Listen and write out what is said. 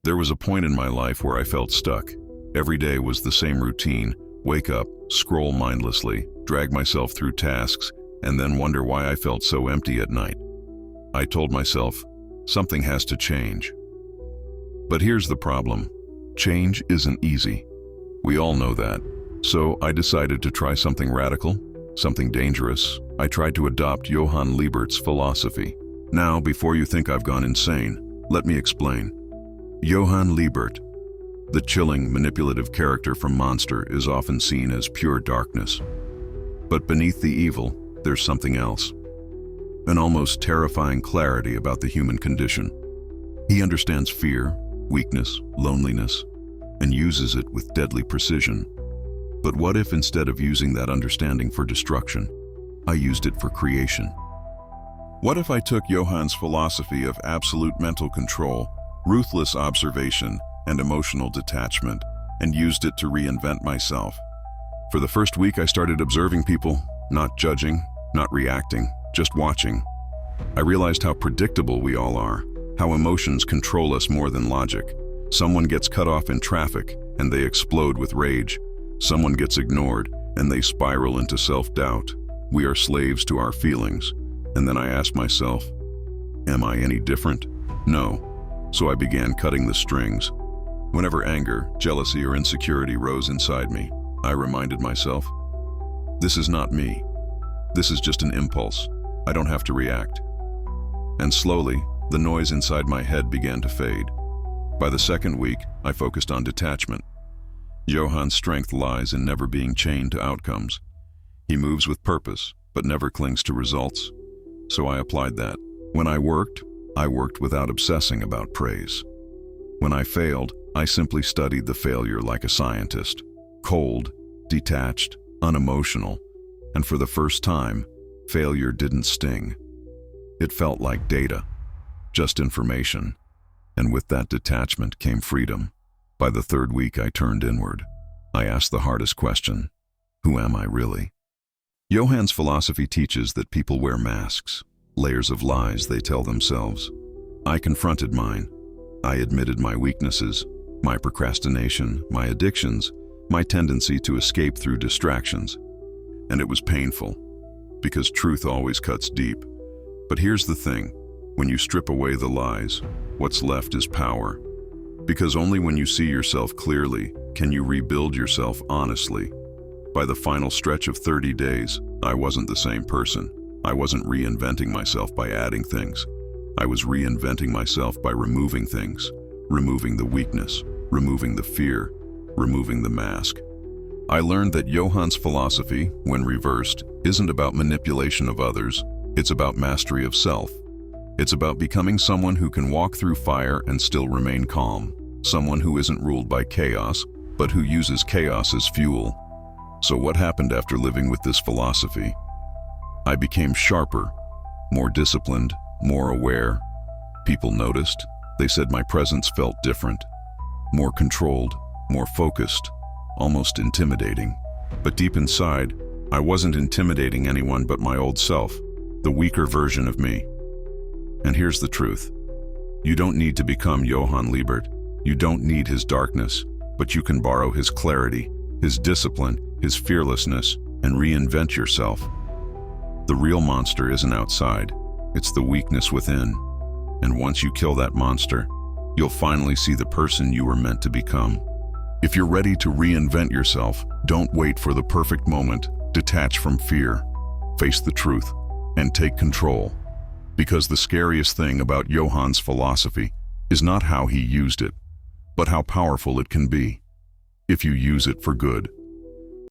There was a point in my life where I felt stuck. Every day was the same routine: wake up, scroll mindlessly, drag myself through tasks, and then wonder why I felt so empty at night. I told myself, something has to change. But here's the problem. Change isn't easy. We all know that. So I decided to try something radical, something dangerous. I tried to adopt Johan Liebert's philosophy. Now, before you think I've gone insane, let me explain. Johan Liebert, the chilling, manipulative character from Monster, is often seen as pure darkness. But beneath the evil, there's something else. An almost terrifying clarity about the human condition. He understands fear, weakness, loneliness, and uses it with deadly precision. But what if instead of using that understanding for destruction, I used it for creation? What if I took Johan's philosophy of absolute mental control, ruthless observation, and emotional detachment, and used it to reinvent myself? For the first week, I started observing people, not judging, not reacting, just watching. I realized how predictable we all are, how emotions control us more than logic. Someone gets cut off in traffic, and they explode with rage. Someone gets ignored, and they spiral into self-doubt. We are slaves to our feelings. And then I asked myself, am I any different? No. So I began cutting the strings. Whenever anger, jealousy, or insecurity rose inside me, I reminded myself, this is not me. This is just an impulse. I don't have to react. And slowly, the noise inside my head began to fade. By the second week, I focused on detachment. Johan's strength lies in never being chained to outcomes. He moves with purpose, but never clings to results. So I applied that. When I worked without obsessing about praise. When I failed, I simply studied the failure like a scientist. Cold, detached, unemotional, and for the first time, failure didn't sting. It felt like data, just information, and with that detachment came freedom. By the third week, I turned inward. I asked the hardest question: who am I really? Johan's philosophy teaches that people wear masks, layers of lies they tell themselves. I confronted mine. I admitted my weaknesses, my procrastination, my addictions, my tendency to escape through distractions. And it was painful, because truth always cuts deep. But here's the thing, when you strip away the lies, what's left is power. Because only when you see yourself clearly can you rebuild yourself honestly. By the final stretch of 30 days, I wasn't the same person. I wasn't reinventing myself by adding things. I was reinventing myself by removing things, removing the weakness, removing the fear, removing the mask. I learned that Johan's philosophy, when reversed, isn't about manipulation of others, it's about mastery of self. It's about becoming someone who can walk through fire and still remain calm, someone who isn't ruled by chaos, but who uses chaos as fuel. So what happened after living with this philosophy? I became sharper, more disciplined, more aware. People noticed. They said my presence felt different, more controlled, more focused, almost intimidating. But deep inside, I wasn't intimidating anyone but my old self, the weaker version of me. And here's the truth. You don't need to become Johan Liebert. You don't need his darkness, but you can borrow his clarity, his discipline, his fearlessness, and reinvent yourself. The real monster isn't outside, it's the weakness within. And once you kill that monster, you'll finally see the person you were meant to become. If you're ready to reinvent yourself, don't wait for the perfect moment. Detach from fear, face the truth, and take control. Because the scariest thing about Johan's philosophy is not how he used it, but how powerful it can be if you use it for good.